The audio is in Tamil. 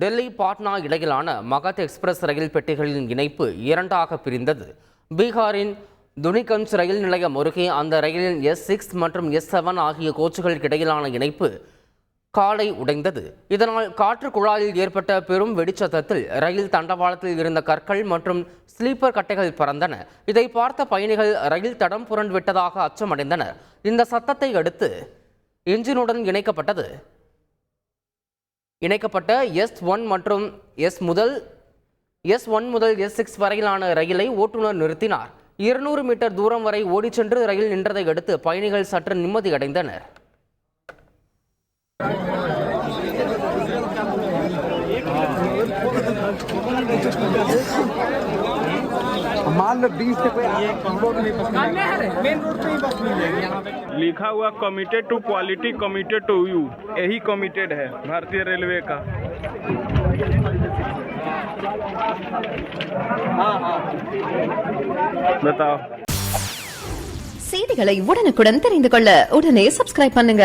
டெல்லி பாட்னா இடையிலான மகத் எக்ஸ்பிரஸ் ரயில் பெட்டிகளின் இணைப்பு இரண்டாக பிரிந்தது. பீகாரின் துனிகஞ்ச் ரயில் நிலையம் அருகே அந்த ரயிலின் S6 மற்றும் S7 ஆகிய கோச்சுகளுக்கு இடையிலான இணைப்பு காலை உடைந்தது. இதனால் காற்று குழாயில் ஏற்பட்ட பெரும் வெடிச்சத்தத்தில் ரயில் தண்டவாளத்தில் இருந்த கற்கள் மற்றும் ஸ்லீப்பர் கட்டைகள் பறந்தன. இதை பார்த்த பயணிகள் ரயில் தடம் புரண்டு விட்டதாக அச்சமடைந்தனர். இந்த சத்தத்தை அடுத்து என்ஜினுடன் இணைக்கப்பட்ட S1 மற்றும் S1 முதல் S6 வரையிலான ரயிலை ஓட்டுநர் நிறுத்தினார். 200 மீட்டர் தூரம் வரை ஓடிச் சென்று ரயில் நின்றதை அடுத்து பயணிகள் சற்று நிம்மதியடைந்தனர். लिखा हुआ committed to quality, committed to you, यही कमिटेड है भारतीय रेलवे का। बताओ. செய்திகளை உடனுக்குடன் தெரிந்து கொள்ள உடனே சப்ஸ்கிரைப் பண்ணுங்க.